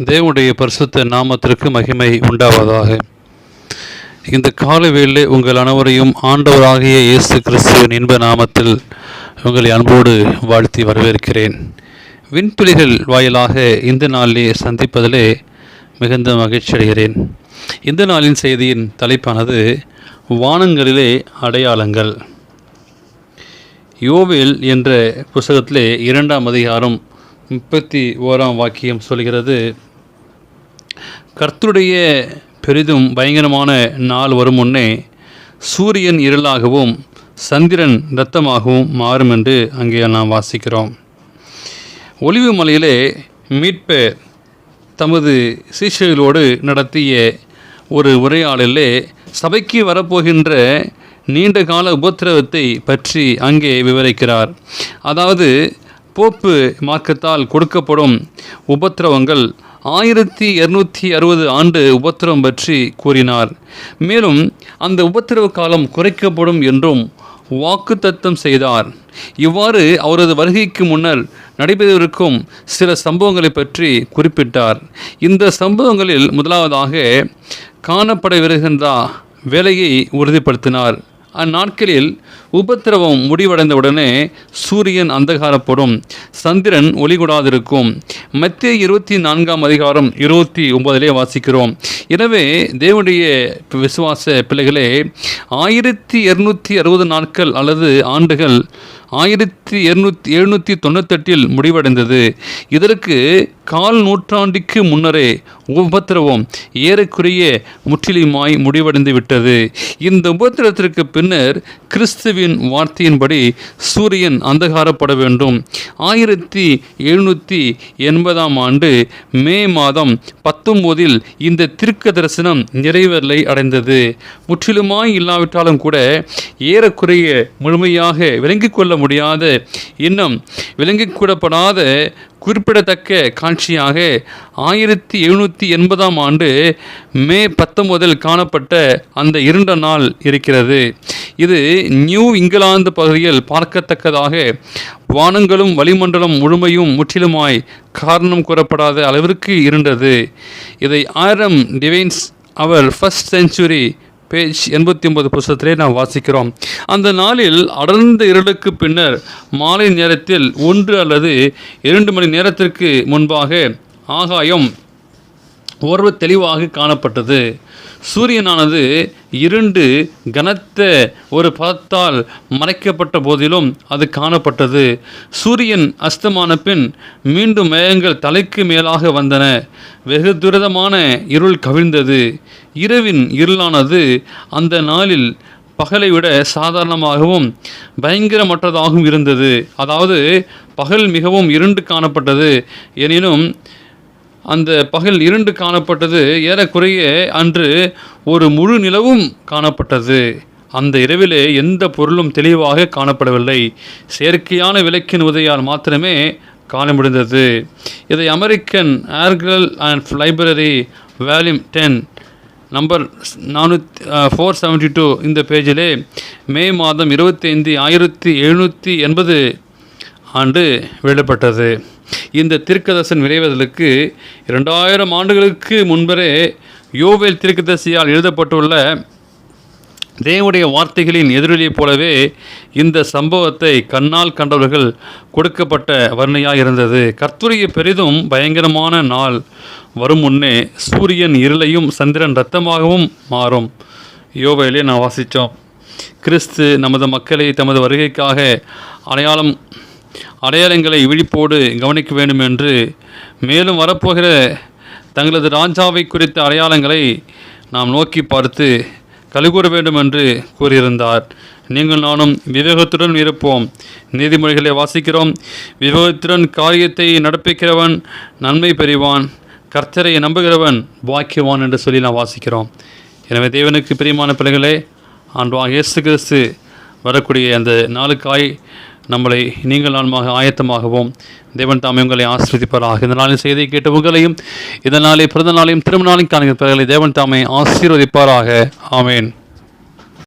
தேவனுடைய பரிசுத்த நாமத்திற்கு மகிமை உண்டாவதாக. இந்த காலவேளை உங்கள் அனைவரையும் ஆண்டவராகிய இயேசு கிறிஸ்துவின் இன்ப நாமத்தில் உங்களை அன்போடு வாழ்த்தி வரவேற்கிறேன். விண்துளிகள் வாயிலாக இந்த நாளிலே சந்திப்பதிலே மிகுந்த மகிழ்ச்சி அடைகிறேன். இந்த நாளின் செய்தியின் தலைப்பானது வானங்களிலே அடையாளங்கள். யோவேல் என்ற புத்தகத்திலே 2ஆம் அதிகாரம் 31ஆம் வாக்கியம் சொல்கிறது, கர்த்தருடைய பெரிதும் பயங்கரமான நாள் வரும் முன்னே சூரியன் இருளாகவும் சந்திரன் இரத்தமாகவும் மாறும் என்று அங்கே நாம் வாசிக்கிறோம். ஒலிவு மலையிலே மீட்பர் தமது சீஷர்களோடு நடத்திய ஒரு உரையாடலிலே சபைக்கு வரப்போகின்ற நீண்டகால உபத்திரவத்தை பற்றி அங்கே விவரிக்கிறார். அதாவது போப்பு மார்க்கத்தால் கொடுக்கப்படும் உபத்திரவங்கள் 1260 ஆண்டு உபத்திரவம் பற்றி கூறினார். மேலும் அந்த உபத்திரவ காலம் குறைக்கப்படும் என்றும் வாக்குத்தத்தம் செய்தார். இவ்வாறு அவரது வருகைக்கு முன்னர் நடைபெறவிருக்கும் சில சம்பவங்களை பற்றி குறிப்பிட்டார். இந்த சம்பவங்களில் முதலாவதாக காணப்படவிருக்கின்ற வேலையை உறுதிப்படுத்தினார். அந்நாட்களில் உபத்திரவம் முடிவடைந்தவுடனே சூரியன் அந்தகாரப்படும், சந்திரன் ஒளிகூடாதிருக்கும். மத்தேயு 24ஆம் அதிகாரம் 29 வாசிக்கிறோம். எனவே தேவனுடைய விசுவாச பிள்ளைகளே, 1260 நாட்கள் அல்லது ஆண்டுகள் 1798 முடிவடைந்தது. இதற்கு கால் நூற்றாண்டுக்கு முன்னரே உபத்திரவம் ஏறக்குறைய முற்றிலுமாய் முடிவடைந்து விட்டது. இந்த உபத்திரத்திற்கு பின்னர் கிறிஸ்துவின் வார்த்தையின்படி சூரியன் அந்தகாரப்பட வேண்டும். 1780ஆம் ஆண்டு மே மாதம் 19 இந்த தீர்க்க தரிசனம் நிறைவேறலை அடைந்தது. முற்றிலுமாய் இல்லாவிட்டாலும் கூட ஏறக்குறைய முழுமையாக விளங்கிக் கொள்ள முடியாத, இன்னும் விளங்கிக் கொள்ளப்படாத குறிப்பிடத்தக்க காட்சியாக 1780ஆம் ஆண்டு மே 19 காணப்பட்ட அந்த இருண்ட நாள் இருக்கிறது. இது நியூ இங்கிலாந்து பகுதியில் பார்க்கத்தக்கதாக வானங்களும் வளிமண்டலம் முழுமையும் முற்றிலுமாய் காரணம் கூறப்படாத அளவிற்கு இருண்டது. இதை ஆரம் டிவைன்ஸ் அவர் ஃபர்ஸ்ட் செஞ்சுரி பேஜ் 89 புத்தகத்திலே நாம் வாசிக்கிறோம். அந்த நாளில் அடர்ந்த இருளுக்கு பின்னர் மாலை நேரத்தில் 1 அல்லது 2 மணி நேரத்திற்கு முன்பாக ஆகாயம் ஓர்வு தெளிவாக காணப்பட்டது. சூரியனானது இருண்டு கனத்த ஒரு பதத்தால் மறைக்கப்பட்ட போதிலும் அது காணப்பட்டது. சூரியன் அஸ்தமான பின் மீண்டும் மேகங்கள் தலைக்கு மேலாக வந்தன. வெகு துரிதமான இருள் கவிழ்ந்தது. இரவின் இருளானது அந்த நாளில் பகலை விட சாதாரணமாகவும் பயங்கரமற்றதாகவும் இருந்தது. அதாவது பகல் மிகவும் இருண்டு காணப்பட்டது. எனினும் அந்த பகல் இருண்டு காணப்பட்டது. ஏறக்குறைய அன்று ஒரு முழு நிலவும் காணப்பட்டது. அந்த இரவிலே எந்த பொருளும் தெளிவாக காணப்படவில்லை. செயற்கையான விளக்கின் உதவியால் மாத்திரமே காண முடிந்தது. இதை அமெரிக்கன் ஏர்கிரல் அண்ட் லைப்ரரி வால்யூம் 10 நம்பர் 472 இந்த பேஜிலே மே மாதம் 25 1780 ஆண்டு வெளியிடப்பட்டது. இந்த தீர்க்கதரிசனம் நிறைவேறுதலுக்கு 2000 ஆண்டுகளுக்கு முன்பரே யோவேல் தீர்க்கதரிசியால் எழுதப்பட்டுள்ள தேவனுடைய வார்த்தைகளின் எதிரொலியைப் போலவே இந்த சம்பவத்தை கண்ணால் கண்டவர்கள் கொடுக்கப்பட்ட வர்ணையாக இருந்தது. கர்த்தருடைய பெரிதும் பயங்கரமான நாள் வரும் முன்னே சூரியன் இருளையும் சந்திரன் இரத்தமாகவும் மாறும். யோவேலே நான் வாசித்தோம். கிறிஸ்து நமது மக்களை தமது வருகைக்காக அடையாளங்களை விழிப்போடு கவனிக்க வேண்டும் என்று, மேலும் வரப்போகிற தங்களது ராஜாவை குறித்த அடையாளங்களை நாம் நோக்கி பார்த்து கலிகூற வேண்டும் என்று கூறியிருந்தார். நீங்கள் நானும் விவேகத்துடன் இருப்போம். நீதிமொழிகளை வாசிக்கிறோம். விவேகத்துடன் காரியத்தை நடப்பிக்கிறவன் நன்மை பெறுவான், கர்த்தரை நம்புகிறவன் பாக்கியவான் என்று சொல்லி நாம் வாசிக்கிறோம். எனவே தேவனுக்கு பிரியமான பிள்ளைகளே, ஆண்டவராகிய இயேசு கிறிஸ்து வரக்கூடிய அந்த நாளுக்காய் நம்மளை நீங்கள் நான்மாக ஆயத்தமாகவும் தேவன் தாமே உங்களை ஆசீர்வதிப்பாராக. இந்த நாளின் செய்தியை கேட்டு உங்களையும் இதனாலே பிறந்த நாளையும் திரும்ப நாளையும் காணுகிற பிறகு தேவன் தாமே ஆசீர்வதிப்பாராக. ஆமேன்.